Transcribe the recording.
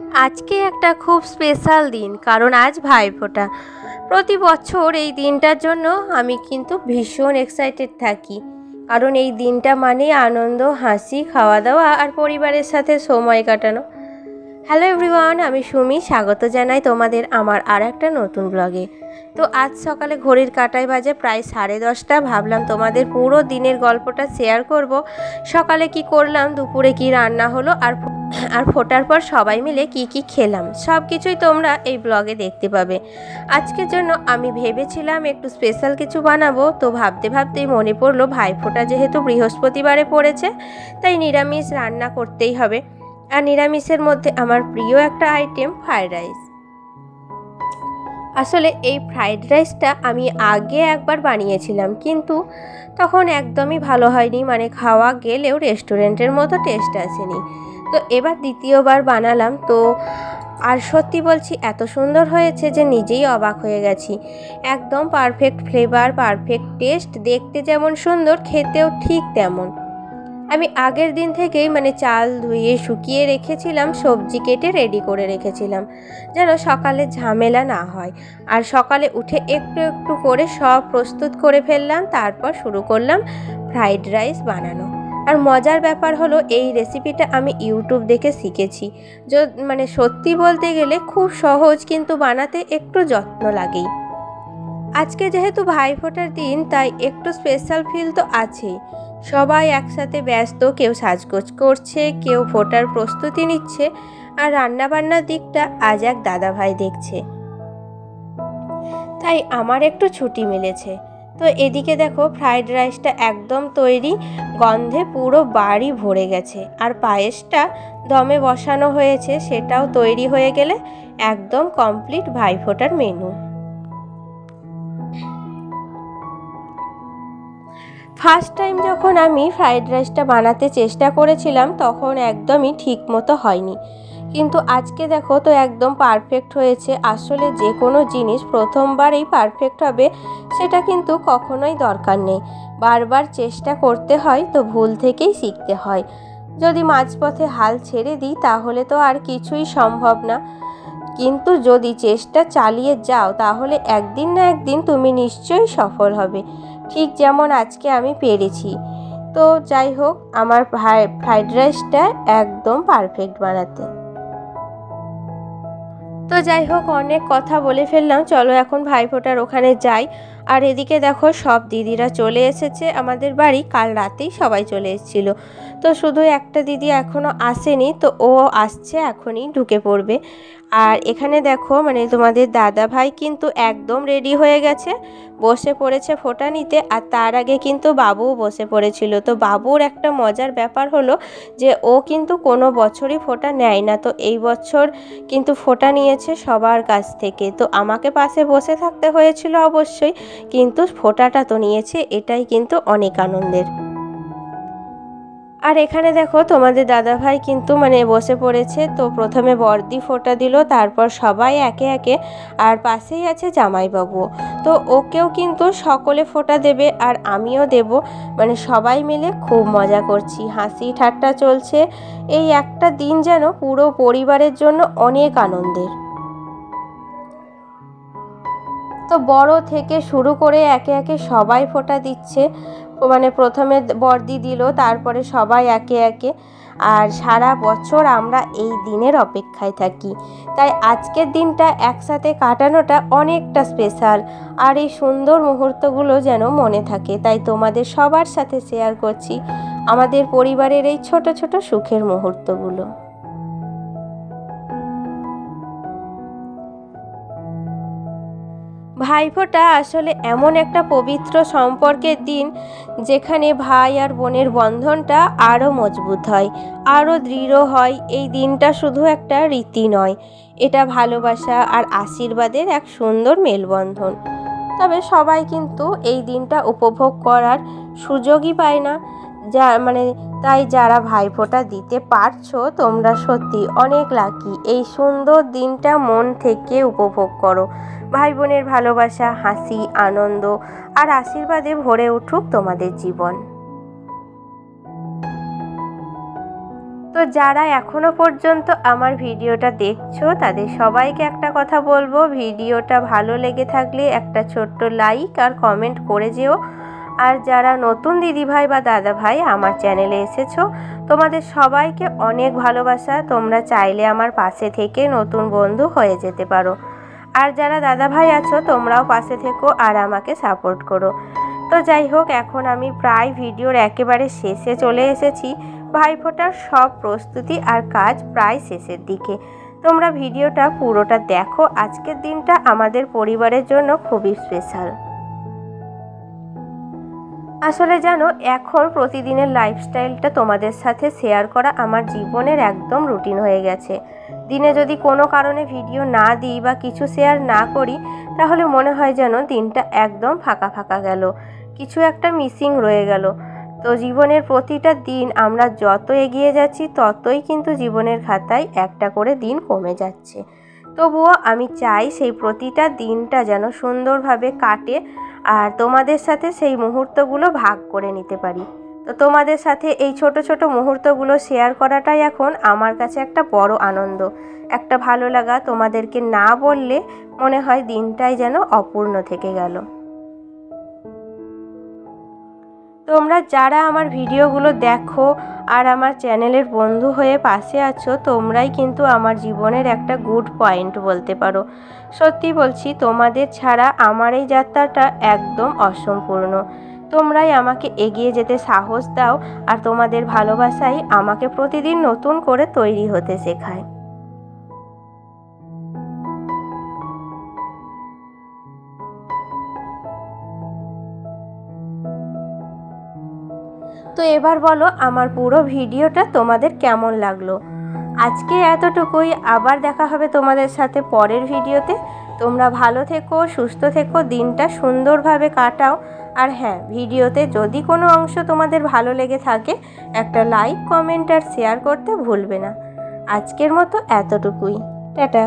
আজকে একটা খুব স্পেশাল দিন, কারণ আজ ভাইফোঁটা। প্রতি বছর এই দিনটার জন্য আমি কিন্তু ভীষণ এক্সাইটেড থাকি, কারণ এই দিনটা মানে আনন্দ, হাসি, খাওয়া দাওয়া আর পরিবারের সাথে সময় কাটানো। হ্যালো এভরিওয়ান, আমি সুমি, স্বাগত জানাই তোমাদের আমার আর একটা নতুন ব্লগে। তো আজ সকালে ঘড়ির কাঁটায় বাজে প্রায় 10:30। ভাবলাম তোমাদের পুরো দিনের গল্পটা শেয়ার করব। সকালে কি করলাম, দুপুরে কি রান্না হলো, আর ফোটার পর সবাই মিলে কি কি খেলাম, সব কিছুই তোমরা এই ব্লগে দেখতে পাবে। আজকের জন্য আমি ভেবেছিলাম একটু স্পেশাল কিছু বানাবো, তো ভাবতে ভাবতেই মনে পড়লো ভাইফোঁটা যেহেতু বৃহস্পতিবারে পড়েছে, তাই নিরামিষ রান্না করতেই হবে। আর নিরামিষের মধ্যে আমার প্রিয় একটা আইটেম ফ্রাইড রাইস। আসলে এই ফ্রাইড রাইসটা আমি আগে একবার বানিয়েছিলাম, কিন্তু তখন একদমই ভালো হয়নি, মানে খাওয়া গেলেও রেস্টুরেন্টের মতো টেস্ট আসেনি। তো এবার দ্বিতীয়বার বানালাম, তো আর সত্যি বলছি এত সুন্দর হয়েছে যে নিজেই অবাক হয়ে গেছি। একদম পারফেক্ট ফ্লেভার, পারফেক্ট টেস্ট, দেখতে যেমন সুন্দর খেতেও ঠিক তেমন। আমি আগের দিন থেকেই চাল ধুয়ে শুকিয়ে রেখেছিলাম, সবজি কেটে রেডি করে রেখেছিলাম, যেন সকালে ঝামেলা না হয়। আর সকালে উঠে একটু একটু করে সব প্রস্তুত করে ফেললাম, তারপর শুরু করলাম ফ্রাইড রাইস বানানো। আর মজার ব্যাপার হলো এই রেসিপিটা আমি ইউটিউব দেখে শিখেছি। সত্যি বলতে গেলে খুব সহজ, কিন্তু বানাতে একটু যত্ন লাগেই। আজকে যেহেতু ভাইফোঁটার দিন, তাই একটু স্পেশাল ফিল তো আছেই। সবাই একসাথে ব্যস্ত, কেউ সাজগোজ করছে, কেউ ফোঁটার প্রস্তুতি নিচ্ছে, আর রান্নাবান্নার দিকটা আজ এক দাদাভাই দেখছে, তাই আমার একটু ছুটি মিলেছে। তো এদিকে দেখো ফ্রাইড রাইসটা একদম তৈরি, গন্ধে পুরো বাড়ি ভরে গেছে। আর পায়েসটা দমে বসানো হয়েছে, সেটাও তৈরি হয়ে গেলে একদম কমপ্লিট ভাইফোঁটার মেনু। ফার্স্ট টাইম যখন আমি ফ্রাইড রাইসটা বানাতে চেষ্টা করেছিলাম, তখন একদমই ঠিক মতো হয়নি, কিন্তু আজকে দেখো তো একদম পারফেক্ট হয়েছে। আসলে যে কোনো জিনিস প্রথমবারেই পারফেক্ট হবে সেটা কিন্তু কখনোই দরকার নেই, বারবার চেষ্টা করতে হয়, তো ভুল থেকেই শিখতে হয়। যদি মাঝপথে হাল ছেড়ে দিই তাহলে তো আর কিছুই সম্ভব না, কিন্তু যদি চেষ্টা চালিয়ে যাও তাহলে একদিন না একদিন তুমি নিশ্চয়ই সফল হবে, ঠিক যেমন আজকে আমি পেরেছি। তো যাই হোক, আমার ফ্রাইড রাইসটা একদম পারফেক্ট বানাতে। তো যাই হোক, অনেক কথা বলে ফেললাম, চলো এখন ভাইফোঁটার ওখানে যাই। আর এদিকে দেখো সব দিদিরা চলে এসেছে আমাদের বাড়ি, কাল রাতেই সবাই চলে এসেছিলো। তো শুধু একটা দিদি এখনও আসেনি, তো ও আসছে, এখনই ঢুকে পড়বে। আর এখানে দেখো তোমাদের দাদা ভাই কিন্তু একদম রেডি হয়ে গেছে, বসে পড়েছে ফোঁটা নিতে। আর তার আগে কিন্তু বাবুও বসে পড়েছিল। তো বাবুর একটা মজার ব্যাপার হলো যে ও কিন্তু কোনো বছরই ফোঁটা নেয় না, তো এই বছর কিন্তু ফোঁটা নিয়েছে সবার কাছ থেকে। তো আমাকে পাশে বসে থাকতে হয়েছিল অবশ্যই, কিন্তু ফোঁটাটা তো নিয়েছে, এটাই কিন্তু অনেক আনন্দের। আর এখানে দেখো তোমাদের দাদাভাই কিন্তু বসে পড়েছে। তো প্রথমে বর্দি ফোঁটা দিল, তারপর সবাই একে একে, আর পাশেই আছে জামাইবাবু। তো ওকেও কিন্তু সকলে ফোঁটা দেবে, আর আমিও দেব। সবাই মিলে খুব মজা করছি, হাসি ঠাট্টা চলছে। এই একটা দিন যেন পুরো পরিবারের জন্য অনেক আনন্দের। তো বড় থেকে শুরু করে একে একে সবাই ফোঁটা দিচ্ছে। প্রথমে বর্দি দিল, তারপরে সবাই একে একে। আর সারা বছর আমরা এই দিনের অপেক্ষায় থাকি, তাই আজকের দিনটা একসাথে কাটানোটা অনেকটা স্পেশাল। আর এই সুন্দর মুহূর্তগুলো যেন মনে থাকে, তাই তোমাদের সবার সাথে শেয়ার করছি আমাদের পরিবারের এই ছোট ছোট সুখের মুহূর্তগুলো। ভাইফোঁটা আসলে এমন একটা পবিত্র সম্পর্কের দিন, যেখানে ভাই আর বোনের বন্ধনটা আরও মজবুত হয়, আরও দৃঢ় হয়। এই দিনটা শুধু একটা রীতি নয়, এটা ভালোবাসা আর আশীর্বাদের এক সুন্দর মেলবন্ধন। তবে সবাই কিন্তু এই দিনটা উপভোগ করার সুযোগই পায় না। তাই যারা ভাইফোঁটা দিতে পারছো, তোমরা সত্যি অনেক লাকি। এই সুন্দর দিনটা মন থেকে উপভোগ করো। ভাই বোনের ভালোবাসা, হাসি, আনন্দ আর আশীর্বাদে ভরে উঠুক তোমাদের জীবন। তো যারা এখনো পর্যন্ত আমার ভিডিওটা দেখছো তাদের সবাইকে একটা কথা বলবো, ভিডিওটা ভালো লেগে থাকলে একটা ছোট্ট লাইক আর কমেন্ট করে যেও। আর যারা নতুন দিদিভাই বা দাদাভাই আমার চ্যানেলে এসেছো, তোমাদের সবাইকে অনেক ভালোবাসা। তোমরা চাইলে আমার পাশে থেকে নতুন বন্ধু হয়ে যেতে পারো। আর যারা দাদাভাই আছো তোমরাও পাশে থেকো আর আমাকে সাপোর্ট করো। তো যাই হোক, এখন আমি প্রায় ভিডিওর একেবারে শেষে চলে এসেছি। ভাইফোঁটার সব প্রস্তুতি আর কাজ প্রায় শেষের দিকে। তোমরা ভিডিওটা পুরোটা দেখো। আজকের দিনটা আমাদের পরিবারের জন্য খুবই স্পেশাল। আসলে জানো, এখন প্রতিদিনের লাইফস্টাইলটা তোমাদের সাথে শেয়ার করা আমার জীবনের একদম রুটিন হয়ে গেছে। দিনে যদি কোনো কারণে ভিডিও না দিই বা কিছু শেয়ার না করি, তাহলে মনে হয় যেন দিনটা একদম ফাঁকা ফাঁকা গেল, কিছু একটা মিসিং রয়ে গেল। তো জীবনের প্রতিটা দিন আমরা যত এগিয়ে যাচ্ছি ততই কিন্তু জীবনের খাতায় একটা করে দিন কমে যাচ্ছে। তবুও আমি চাই সেই প্রতিটা দিনটা যেন সুন্দরভাবে কাটে আর তোমাদের সাথে সেই মুহূর্তগুলো ভাগ করে নিতে পারি। তো তোমাদের সাথে এই ছোট ছোট মুহূর্তগুলো শেয়ার করাটাই এখন আমার কাছে একটা বড় আনন্দ, একটা ভালো লাগা। তোমাদেরকে না বললে মনে হয় দিনটাই যেন অপূর্ণ থেকে গেল। তোমরা যারা আমার ভিডিওগুলো দেখো আর আমার চ্যানেলের বন্ধু হয়ে পাশে আছো, তোমরাই কিন্তু আমার জীবনের একটা গুড পয়েন্ট বলতে পারো। সত্যি বলছি, তোমাদের ছাড়া আমার এই যাত্রাটা একদম অসম্পূর্ণ। তোমরাই আমাকে এগিয়ে যেতে সাহস দাও আর তোমাদের ভালোবাসাই আমাকে প্রতিদিন নতুন করে তৈরি হতে শেখায়। তো এবার বলো, আমার পুরো ভিডিওটা তোমাদের কেমন লাগলো। আজকে এতটুকুই, আবার দেখা হবে তোমাদের সাথে পরের ভিডিওতে। তোমরা ভালো থেকো, সুস্থ থেকো, দিনটা সুন্দরভাবে কাটাও। আর হ্যাঁ, ভিডিওতে যদি কোনো অংশ তোমাদের ভালো লেগে থাকে, একটা লাইক, কমেন্ট আর শেয়ার করতে ভুলবে না। আজকের মতো এতটুকুই। টাটা।